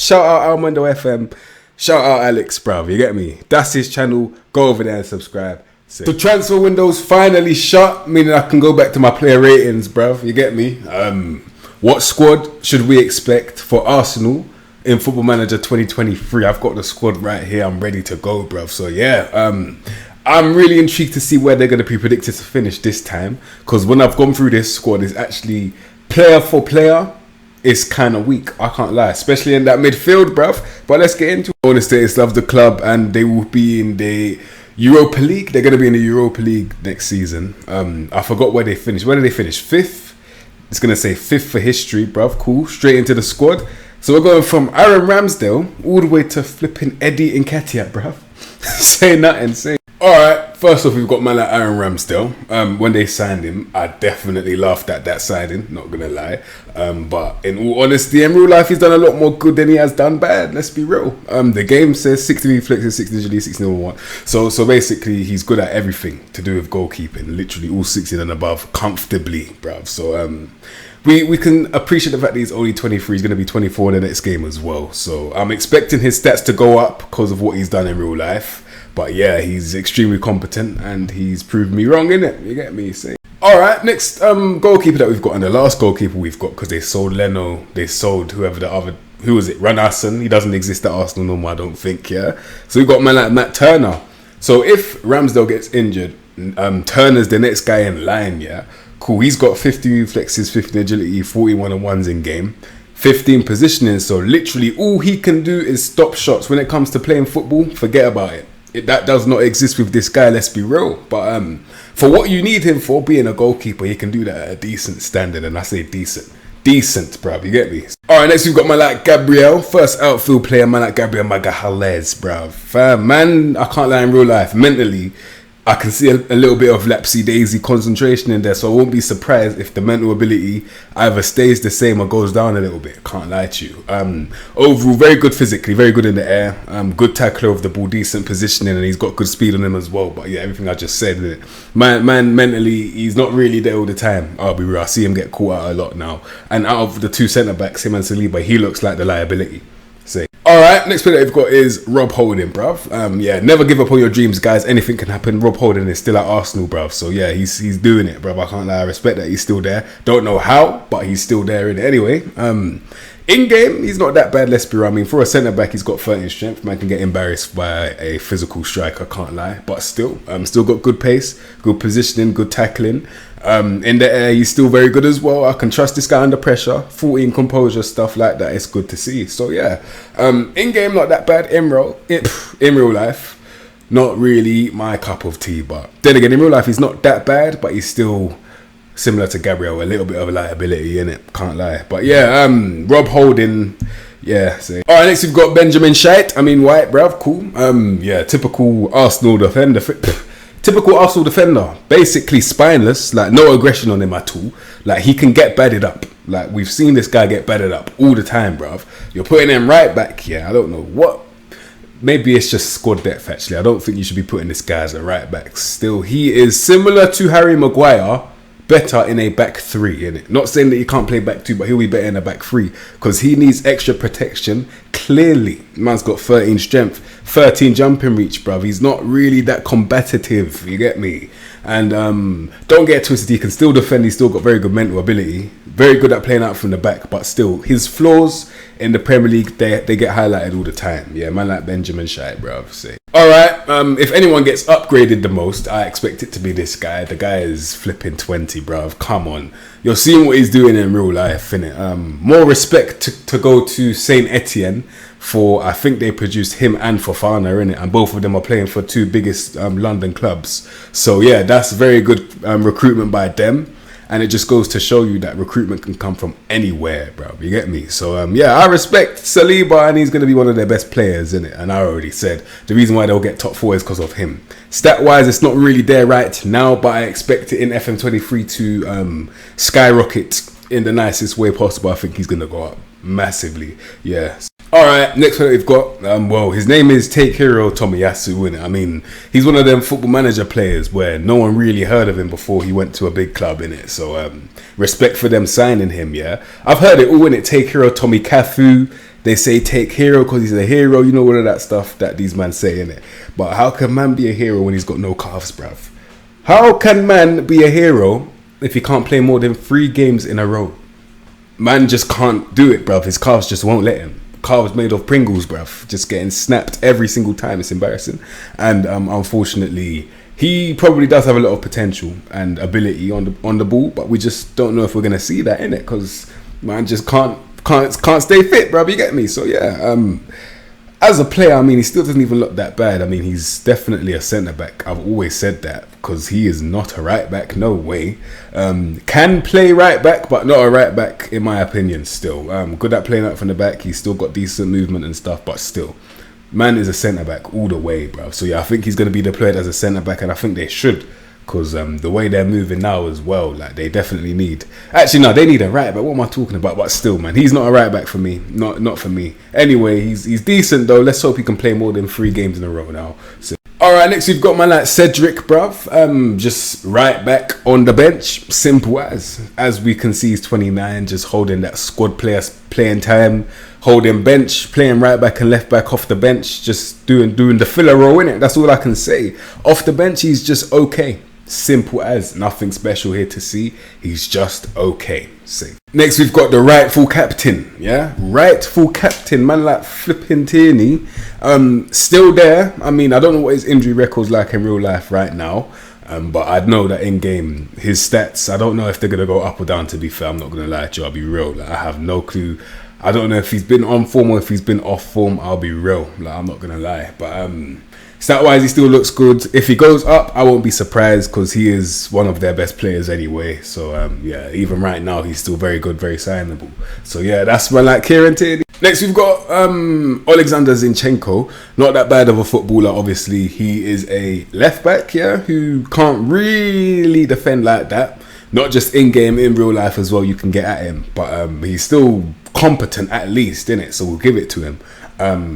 Shout out Armando FM. Shout out Alex, bruv. You get me? That's his channel. Go over there and subscribe. The transfer window's finally shut, meaning I can go back to my player ratings, bruv. You get me? What squad should we expect for Arsenal in Football Manager 2023? I've got the squad right here. I'm ready to go, bruv. So yeah, I'm really intrigued to see where they're going to be predicted to finish this time. Because when I've gone through this squad, it's actually player for player. It's kind of weak, I can't lie, especially in that midfield, bruv. But let's get into it. Golden State love the club, and they will be in the Europa League. They're going to be in the Europa League next season. I forgot where they finished. Where did they finish? 5th? It's going to say 5th for history, bruv. Cool. Straight into the squad. So we're going from Aaron Ramsdale all the way to flipping Eddie Nketiah, bruv. Say nothing, say. Alright, first off, we've got man like Aaron Ramsdale. When they signed him, I definitely laughed at that signing, not gonna lie. But in all honesty, in real life, he's done a lot more good than he has done bad. Let's be real. The game says 60 reflexes, 60 agility, 60 number 1. So basically, he's good at everything to do with goalkeeping. Literally all 60 and above, comfortably, bruv. So we can appreciate the fact that he's only 23. He's going to be 24 in the next game as well. So I'm expecting his stats to go up because of what he's done in real life. But yeah, he's extremely competent and he's proved me wrong, innit? You get me? Say. Alright, next goalkeeper that we've got, and the last goalkeeper we've got, because they sold Leno, they sold who was it? Runarsson. He doesn't exist at Arsenal no more, I don't think, yeah? So we've got man like Matt Turner. So if Ramsdale gets injured, Turner's the next guy in line, yeah? Cool, he's got 50 reflexes, 15 agility, 41 and 1s in game. 15 positioning, so literally all he can do is stop shots. When it comes to playing football, forget about it. That does not exist with this guy, let's be real. But for what you need him for, being a goalkeeper, he can do that at a decent standard. And I say decent, bruv, you get me? Alright, next we've got man like Gabriel. First outfield player, man like Gabriel Magalhaes, bruv. Man, I can't lie, in real life, mentally, I can see a little bit of lapsy-daisy concentration in there, so I won't be surprised if the mental ability either stays the same or goes down a little bit. Can't lie to you. Overall, very good physically, very good in the air. Good tackler of the ball, decent positioning, and he's got good speed on him as well. But yeah, everything I just said, man, mentally, he's not really there all the time. I'll be real. I see him get caught out a lot now. And out of the two centre-backs, him and Saliba, he looks like the liability. Say. Alright, next player that we've got is Rob Holden, bruv. Yeah, never give up on your dreams, guys. Anything can happen. Rob Holden is still at Arsenal, bruv. So yeah, he's doing it, bruv. I can't lie. I respect that he's still there. Don't know how, but he's still there in it. Anyway, in game, he's not that bad, let's be real. I mean, for a centre-back, he's got 13 strength. Man can get embarrassed by a physical striker, can't lie. But still got good pace, good positioning, good tackling. In the air, he's still very good as well. I can trust this guy under pressure. 14 composure, stuff like that. It's good to see. So yeah, in game, not that bad. In real life, not really my cup of tea. But then again, in real life, he's not that bad, but he's still similar to Gabriel, a little bit of a liability in it. Can't lie. But yeah, Rob Holden. Yeah. Alright, next we've got Benjamin White, bruv. Cool. Yeah, typical Arsenal defender. Typical Arsenal defender, basically spineless, like no aggression on him at all. Like he can get batted up. Like we've seen this guy get batted up all the time, bruv. You're putting him right back here. I don't know what. Maybe it's just squad depth actually. I don't think you should be putting this guy as a right back. Still, he is similar to Harry Maguire, better in a back three, innit? Not saying that he can't play back two, but he'll be better in a back three because he needs extra protection. Clearly, man's got 13 strength, 13 jumping reach, bruv. He's not really that combative, you get me? And don't get twisted, he can still defend. He's still got very good mental ability, very good at playing out from the back, but still, his flaws in the Premier League, they get highlighted all the time. Yeah, man like Benjamin White, bruv. Say. Alright, if anyone gets upgraded the most, I expect it to be this guy. The guy is flipping 20, bruv. Come on. You're seeing what he's doing in real life, innit? More respect to go to Saint Etienne for, I think they produced him and Fofana, innit? And both of them are playing for two biggest London clubs. So yeah, that's very good recruitment by them. And it just goes to show you that recruitment can come from anywhere, bro. You get me? So, yeah, I respect Saliba, and he's going to be one of their best players, innit? And I already said the reason why they'll get top 4 is because of him. Stat-wise, it's not really there right now, but I expect it in FM23 to skyrocket in the nicest way possible. I think he's going to go up massively. Yeah. Alright, next one we've got, well, his name is Takehiro Tomiyasu, innit? I mean, he's one of them Football Manager players where no one really heard of him before he went to a big club, innit? So, respect for them signing him, yeah? I've heard it all, innit? Takehiro Tomikafu, They say take hero because he's a hero. You know all of that stuff that these man say, innit? But how can man be a hero when he's got no calves, bruv? How can man be a hero if he can't play more than 3 games in a row? Man just can't do it, bruv. His calves just won't let him. Calves made of Pringles, bruv. Just getting snapped every single time. It's embarrassing. And unfortunately, he probably does have a lot of potential and ability on the ball, but we just don't know if we're gonna see that, innit? Because man just can't stay fit, bruv. You get me? So yeah. As a player, I mean, he still doesn't even look that bad. I mean, he's definitely a centre-back. I've always said that because he is not a right-back. No way. Can play right-back, but not a right-back in my opinion still. Good at playing out from the back. He's still got decent movement and stuff, but still. Man is a centre-back all the way, bro. So yeah, I think he's going to be deployed as a centre-back, and I think they should. Because the way they're moving now as well, like they definitely need. Actually, no, they need a right back. What am I talking about? But still, man, he's not a right back for me. Not for me. Anyway, he's decent though. Let's hope he can play more than 3 games in a row now. So, all right, next we've got man like Cedric, bruv. Just right back on the bench. Simple as we can see, he's 29, just holding that squad players playing time. Holding bench, playing right back and left back off the bench, just doing the filler role, innit? That's all I can say. Off the bench, he's just okay. Simple as. Nothing special here to see. He's just okay. See. Next, we've got the rightful captain. Yeah, rightful captain, man like flipping Tierney. Still there. I mean, I don't know what his injury record's like in real life right now. But I'd know that in game, his stats, I don't know if they're gonna go up or down. To be fair, I'm not gonna lie to you. I'll be real. Like, I have no clue. I don't know if he's been on form or if he's been off form. I'll be real. Like, I'm not gonna lie. But stat-wise, he still looks good. If he goes up, I won't be surprised because he is one of their best players anyway. So yeah, even right now, he's still very good, very signable. So yeah, that's one like Kieran Tierney. Next, we've got Alexander Zinchenko. Not that bad of a footballer, obviously. He is a left-back, yeah, who can't really defend like that. Not just in-game, in real life as well, you can get at him. But he's still competent at least, innit? So we'll give it to him.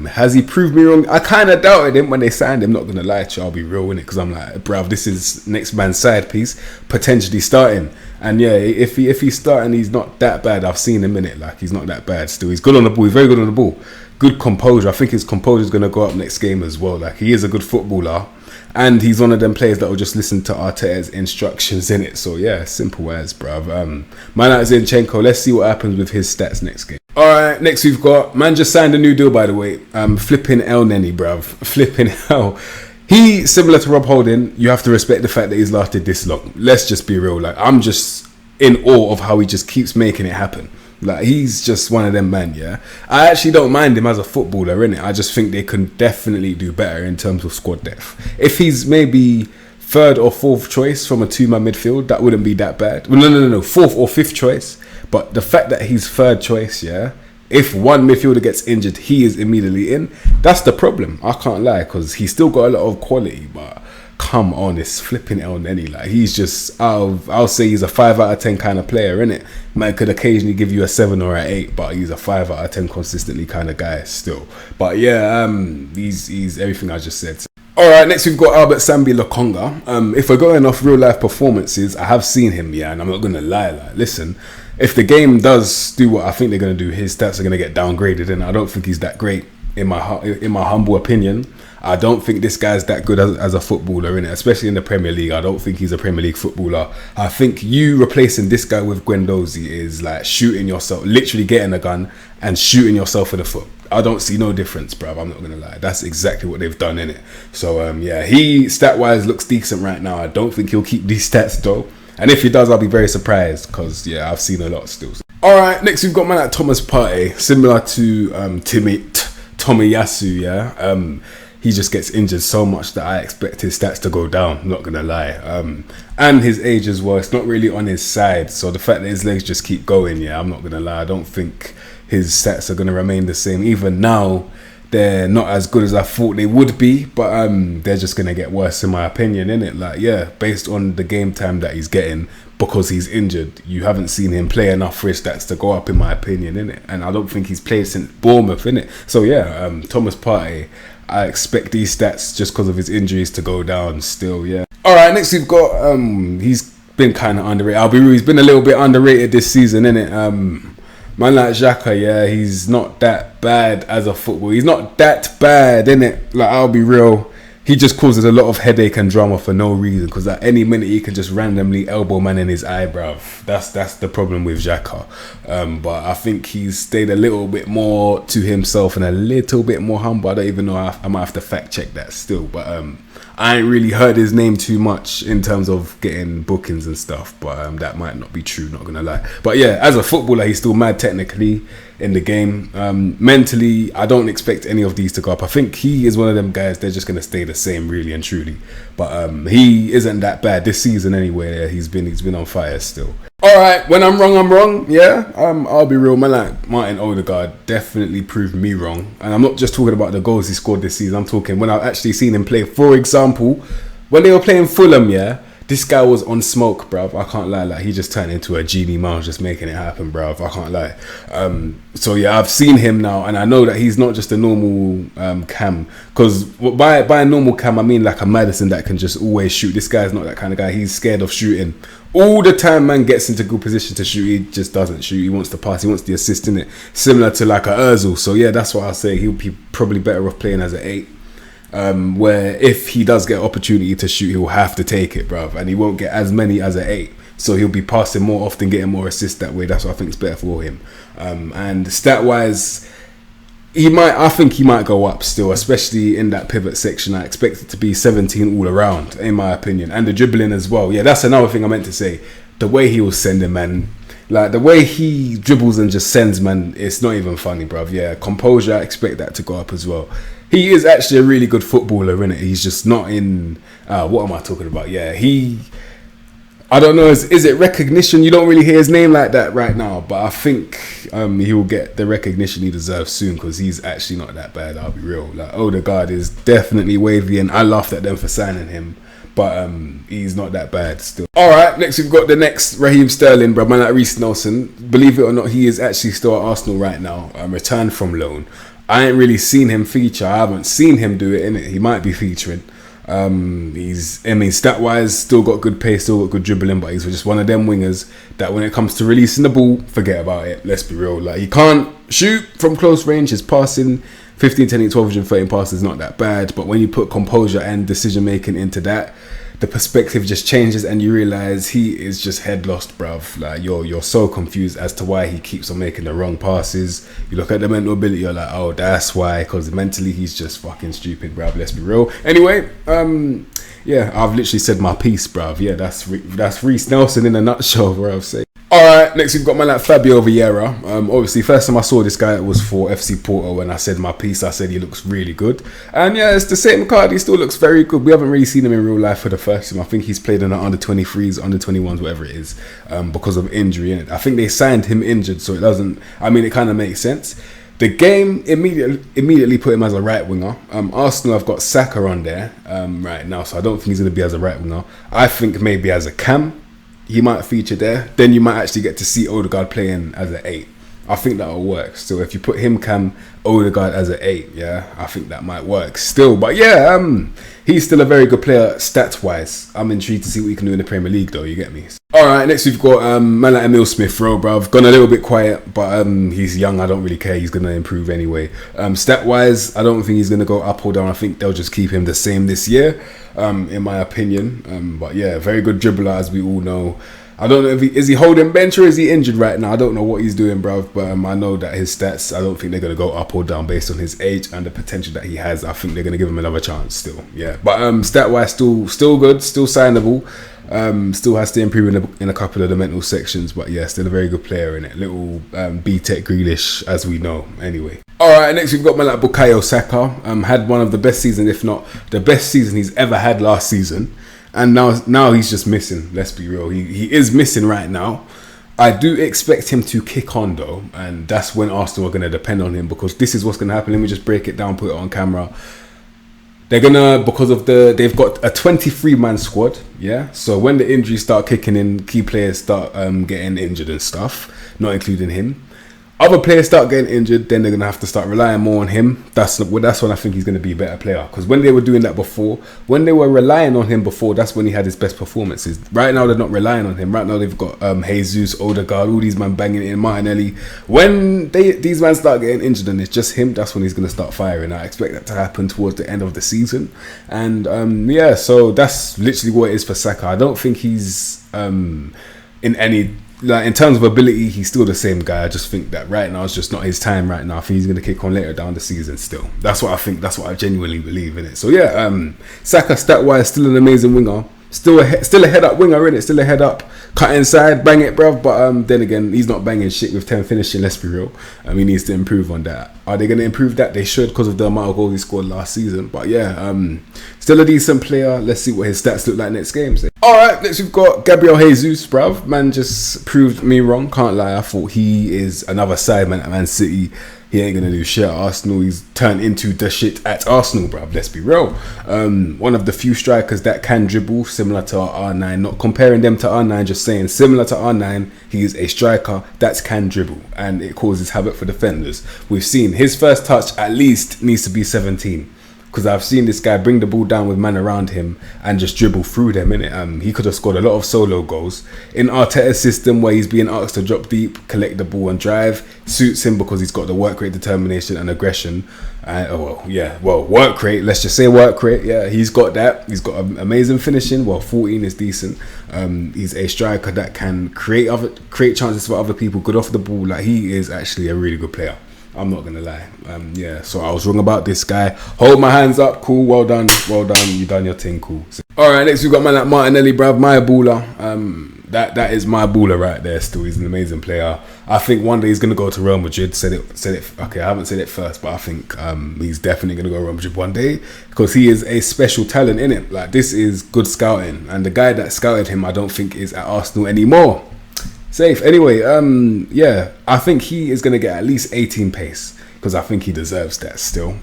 Has he proved me wrong? I kind of doubted him when they signed him, not going to lie to you, I'll be real, innit? Because I'm like, bruv, this is next man's side piece, potentially starting. And yeah, if he's starting, he's not that bad. I've seen him in it, like, he's not that bad still. He's good on the ball, he's very good on the ball. Good composure. I think his composure is going to go up next game as well. Like, he is a good footballer. And he's one of them players that will just listen to Arteta's instructions in it. So yeah, simple as, bruv. Man like Zinchenko, let's see what happens with his stats next game. Alright, next we've got, man just signed a new deal, by the way. Flipping El Nenny, bruv. Flipping hell. He, similar to Rob Holden, you have to respect the fact that he's lasted this long. Let's just be real. Like, I'm just in awe of how he just keeps making it happen. Like, he's just one of them, man, yeah. I actually don't mind him as a footballer, innit? I just think they can definitely do better in terms of squad depth. If he's maybe 3rd or 4th choice from a 2-man midfield, that wouldn't be that bad. Well, no, 4th or 5th choice. But the fact that he's 3rd choice, yeah, if one midfielder gets injured, he is immediately in. That's the problem. I can't lie, because he's still got a lot of quality, but come on, it's flipping El Nenny. Like, he's just, I'll say he's a 5 out of 10 kind of player, innit? Man could occasionally give you a 7 or an 8, but he's a 5 out of 10 consistently kind of guy still. But yeah, he's everything I just said. Alright, next we've got Albert Sambi Conga. If we're going off real life performances, I have seen him, yeah, and I'm not gonna lie. Like, listen, if the game does do what I think they're gonna do, his stats are gonna get downgraded, and I don't think he's that great in my humble opinion. I don't think this guy's that good as a footballer, innit? Especially in the Premier League. I don't think he's a Premier League footballer. I think you replacing this guy with Guendouzi is like shooting yourself, literally getting a gun and shooting yourself in the foot. I don't see no difference, bruv. I'm not going to lie. That's exactly what they've done, innit? So, yeah, he stat-wise looks decent right now. I don't think he'll keep these stats, though. And if he does, I'll be very surprised because, yeah, I've seen a lot still. All right, next we've got man like Thomas Partey, similar to Tomiyasu, yeah? He just gets injured so much that I expect his stats to go down, I'm not going to lie. And his age as well, it's not really on his side. So the fact that his legs just keep going, yeah, I'm not going to lie. I don't think his stats are going to remain the same. Even now, they're not as good as I thought they would be, but they're just going to get worse in my opinion, innit? Like, yeah, based on the game time that he's getting, because he's injured, you haven't seen him play enough for his stats to go up in my opinion, innit? And I don't think he's played since Bournemouth, innit? So yeah, Thomas Partey, I expect these stats just because of his injuries to go down still, yeah. Alright, next we've got, he's been kind of underrated. I'll be real, he's been a little bit underrated this season, innit? Man like Xhaka, yeah, he's not that bad as a footballer. He's not that bad, innit? Like, I'll be real. He just causes a lot of headache and drama for no reason, because at any minute he can just randomly elbow man in his eye, bruv. That's the problem with Xhaka. But I think he's stayed a little bit more to himself and a little bit more humble. I don't even know. I might have to fact check that still. But I ain't really heard his name too much in terms of getting bookings and stuff. But that might not be true, not gonna lie. But yeah, as a footballer, he's still mad technically in the game. Mentally, I don't expect any of these to go up. I think he is one of them guys, they're just going to stay the same, really and truly. But he isn't that bad this season anyway. He's been on fire still. Alright, when I'm wrong, yeah. I'll be real, man. Like Martin Odegaard definitely proved me wrong. And I'm not just talking about the goals he scored this season. I'm talking when I've actually seen him play. For example, when they were playing Fulham, yeah, this guy was on smoke, bruv. I can't lie. Like, he just turned into a genie man, just making it happen, bruv. I can't lie. So yeah, I've seen him now, and I know that he's not just a normal cam. Because by a normal cam, I mean like a Maddison that can just always shoot. This guy's not that kind of guy. He's scared of shooting. All the time, man gets into good position to shoot. He just doesn't shoot. He wants to pass. He wants the assist in it, similar to like a Özil. So yeah, that's what I'll say. He'll be probably better off playing as an 8. Where if he does get opportunity to shoot, he'll have to take it, bruv, and he won't get as many as an 8, so he'll be passing more often, getting more assists that way. That's what I think is better for him. And stat wise, I think he might go up still, especially in that pivot section. I expect it to be 17 all around, in my opinion, and the dribbling as well. Yeah, that's another thing I meant to say. The way he was sending, man, like the way he dribbles and just sends, man, it's not even funny, bruv. Yeah, composure, I expect that to go up as well. He is actually a really good footballer, innit? He's just not in... what am I talking about? Yeah, I don't know, is it recognition? You don't really hear his name like that right now, but I think he will get the recognition he deserves soon, because he's actually not that bad, I'll be real. Like, Odegaard is definitely wavy, and I laughed at them for signing him, but he's not that bad still. Alright, next we've got the next Raheem Sterling, bro, man like Reece Nelson. Believe it or not, he is actually still at Arsenal right now, returned from loan. I ain't really seen him feature. I haven't seen him do it, innit? He might be featuring. Stat wise, still got good pace, still got good dribbling, but he's just one of them wingers that when it comes to releasing the ball, forget about it. Let's be real. Like, he can't shoot from close range. His passing, 15, 10, 12, 13 passes is not that bad, but when you put composure and decision making into that, the perspective just changes, and you realize he is just head lost, bruv. Like, you're so confused as to why he keeps on making the wrong passes. You look at the mental ability, you're like, oh, that's why, because mentally he's just fucking stupid, bruv. Let's be real. Anyway, yeah, I've literally said my piece, bruv. Yeah, that's Reece Nelson in a nutshell, bruv. Say. Alright, next we've got man like Fabio Vieira. Obviously, first time I saw this guy, it was for FC Porto. When I said my piece, I said he looks really good. And yeah, it's the same card. He still looks very good. We haven't really seen him in real life for the first time. I think he's played in the under 23s, under 21s, whatever it is, because of injury. And I think they signed him injured, so it doesn't. I mean, it kind of makes sense. The game immediately put him as a right winger. Arsenal have got Saka on there right now, so I don't think he's going to be as a right winger. I think maybe as a cam, he might feature there. Then you might actually get to see Odegaard playing as an 8. I think that'll work. So if you put him cam, Odegaard as an 8, yeah, I think that might work still. But yeah, he's still a very good player stats wise. I'm intrigued to see what he can do in the Premier League, though. You get me? Alright, next we've got man like Emil Smith Rowe, bruv. Gone a little bit quiet, but he's young. I don't really care. He's gonna improve anyway. Stat wise, I don't think he's gonna go up or down. I think they'll just keep him the same this year, in my opinion. But yeah, very good dribbler, as we all know. I don't know if is he holding bench or is he injured right now. I don't know what he's doing, bruv, but I know that his stats, I don't think they're going to go up or down based on his age and the potential that he has. I think they're going to give him another chance still, yeah. But stat-wise, still good, still signable. Still has to improve in a couple of the mental sections, but yeah, still a very good player in it. Little B-Tech Grealish, as we know, anyway. Alright, next we've got man like Bukayo Saka. Had one of the best seasons, if not the best season he's ever had last season. And now he's just missing. Let's be real. He is missing right now. I do expect him to kick on though, and that's when Arsenal are going to depend on him, because this is what's going to happen. Let me just break it down, put it on camera. They're gonna, because they've got a 23-man squad, yeah. So when the injuries start kicking in, key players start getting injured and stuff, not including him. other players start getting injured, then they're going to have to start relying more on him. That's when I think he's going to be a better player. Because when they were doing that before, when they were relying on him before, that's when he had his best performances. Right now, they're not relying on him. Right now, they've got Jesus, Odegaard, all these men banging it in, Martinelli. When these men start getting injured and it's just him, that's when he's going to start firing. I expect that to happen towards the end of the season. And so that's literally what it is for Saka. I don't think he's in any... Like in terms of ability, he's still the same guy. I just think that right now it's just not his time right now. I think he's going to kick on later down the season still. That's what I think. That's what I genuinely believe in it. So yeah, Saka stat-wise still an amazing winger. Still a head-up winger, innit? Still a head-up, cut inside, bang it, bruv. But then again, he's not banging shit with 10 finishing, let's be real. He needs to improve on that. Are they going to improve that? They should, because of the amount of goals he scored last season. But yeah, still a decent player. Let's see what his stats look like next game. Alright, next we've got Gabriel Jesus, bruv. Man just proved me wrong, can't lie. I thought he is another sideman at Man City. He ain't gonna do shit at Arsenal. He's turned into the shit at Arsenal, bruv. Let's be real. One of the few strikers that can dribble, similar to our R9. Not comparing them to R9, just saying similar to R9. He is a striker that can dribble, and it causes havoc for defenders. We've seen his first touch at least needs to be 17. Because I've seen this guy bring the ball down with man around him and just dribble through them, innit? He could have scored a lot of solo goals. In Arteta's system, where he's being asked to drop deep, collect the ball and drive, suits him because he's got the work rate, determination and aggression. Work rate, let's just say work rate. Yeah, he's got that. He's got amazing finishing. 14 is decent. He's a striker that can create chances for other people, good off the ball. Like, he is actually a really good player. I'm not gonna lie. So I was wrong about this guy. Hold my hands up, cool, well done. You done your thing, cool. Alright, next we've got man like Martinelli, bruv, my baller. That is my baller right there still. He's an amazing player. I think one day he's gonna go to Real Madrid. Said it. Okay, I haven't said it first, but I think he's definitely gonna go to Real Madrid one day, because he is a special talent, innit? Like, this is good scouting, and the guy that scouted him I don't think is at Arsenal anymore. Safe. Anyway, I think he is going to get at least 18 pace, because I think he deserves that still.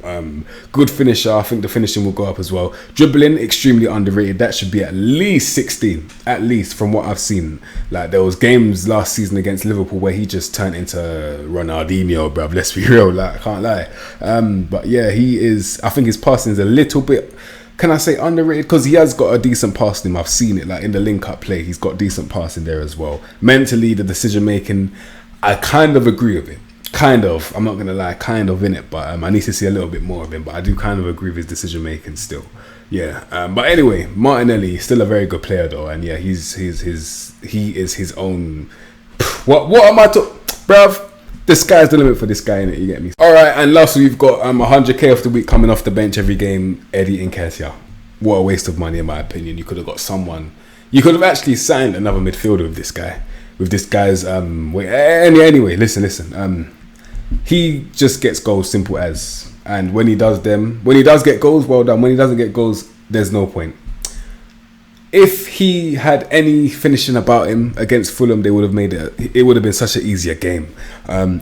Good finisher. I think the finishing will go up as well. Dribbling, extremely underrated. That should be at least 16, at least from what I've seen. Like, there was games last season against Liverpool where he just turned into Ronaldinho, bruv. Let's be real. Like, I can't lie. But yeah, he is. I think his passing is a little bit, can I say, underrated? Because he has got a decent pass in him. I've seen it, like in the link-up play. He's got decent passing there as well. Mentally, the decision-making, I kind of agree with it. Kind of. I'm not going to lie, kind of in it. But I need to see a little bit more of him. But I do kind of agree with his decision-making still. Yeah. But anyway, Martinelli, still a very good player though. And yeah, he is his own... What am I talking... Bruv? The sky's the limit for this guy, innit? You get me? Alright, and lastly, we've got 100k of the week coming off the bench every game, Eddie Nketiah. What a waste of money, in my opinion. You could have got someone... You could have actually signed another midfielder with this guy. With this guy's... Anyway, listen. He just gets goals, simple as. And when he does get goals, well done. When he doesn't get goals, there's no point. If he had any finishing about him against Fulham, they would have made it would have been such an easier game.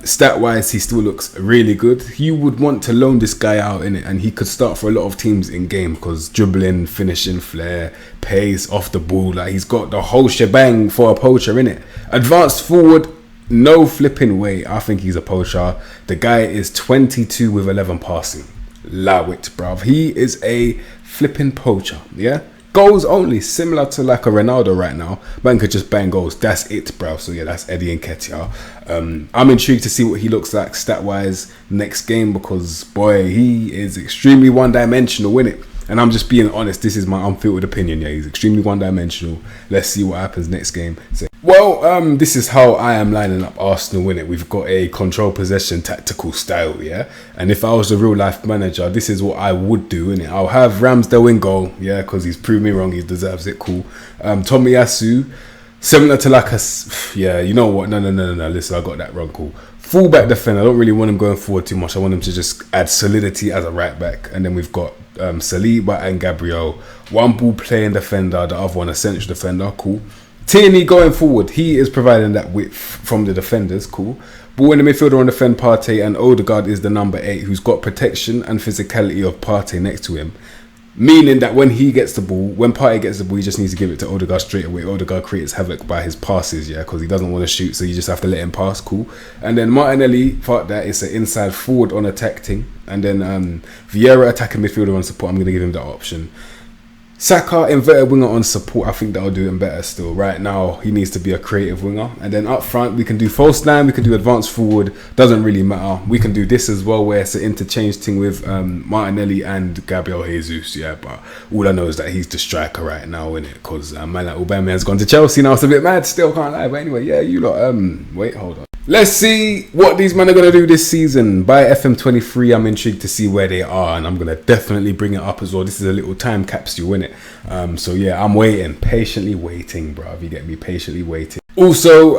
Stat-wise, he still looks really good. You would want to loan this guy out in it, and he could start for a lot of teams in game, because dribbling, finishing, flair, pace, off the ball, like, he's got the whole shebang for a poacher in it. Advanced forward, no flipping way. I think he's a poacher. The guy is 22 with 11 passing. Allow it, bruv. He is a flipping poacher. Yeah. Goals only, similar to like a Ronaldo right now. Man could just bang goals. That's it, bro. So yeah, that's Eddie Nketiah. I'm intrigued to see what he looks like stat-wise next game, because boy, he is extremely one-dimensional, innit? And I'm just being honest. This is my unfiltered opinion. Yeah, he's extremely one-dimensional. Let's see what happens next game. This is how I am lining up Arsenal, innit? We've got a control possession tactical style, yeah? And if I was a real life manager, this is what I would do, innit? I'll have Ramsdale in goal, yeah, because he's proved me wrong. He deserves it, cool. Tomiyasu, similar to like a... Yeah, you know what? No. Listen, I got that wrong, cool. Fullback defender. I don't really want him going forward too much. I want him to just add solidity as a right back. And then we've got Saliba and Gabriel. One ball playing defender, the other one a central defender, cool. Tierney going forward, he is providing that width from the defenders, cool. Ball in the midfielder on defend Partey, and Odegaard is the number 8 who's got protection and physicality of Partey next to him. Meaning that when he gets the ball, when Partey gets the ball, he just needs to give it to Odegaard straight away. Odegaard creates havoc by his passes, yeah, because he doesn't want to shoot, so you just have to let him pass, cool. And then Martinelli, fuck that, it's an inside forward on attack thing. And then Vieira attacking midfielder on support, I'm going to give him that option. Saka, inverted winger on support, I think that'll do him better still. Right now, he needs to be a creative winger. And then up front, we can do false nine, we can do advanced forward, doesn't really matter. We can do this as well, where it's an interchange thing with Martinelli and Gabriel Jesus, yeah. But all I know is that he's the striker right now, innit? Because man like Aubameyang's gone to Chelsea now, it's a bit mad, still can't lie. But anyway, yeah, you lot, wait, hold on. Let's see what these men are going to do this season. By FM23, I'm intrigued to see where they are, and I'm going to definitely bring it up as well. This is a little time capsule, innit? So yeah, I'm waiting, patiently waiting, bro. You get me, patiently waiting. Also,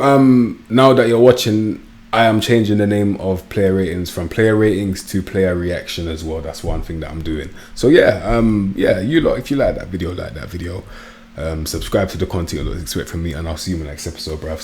now that you're watching, I am changing the name of player ratings from player ratings to player reaction as well. That's one thing that I'm doing. So yeah, yeah, you lot, if you like that video, subscribe to the content you'll expect from me, and I'll see you in the next episode, bro.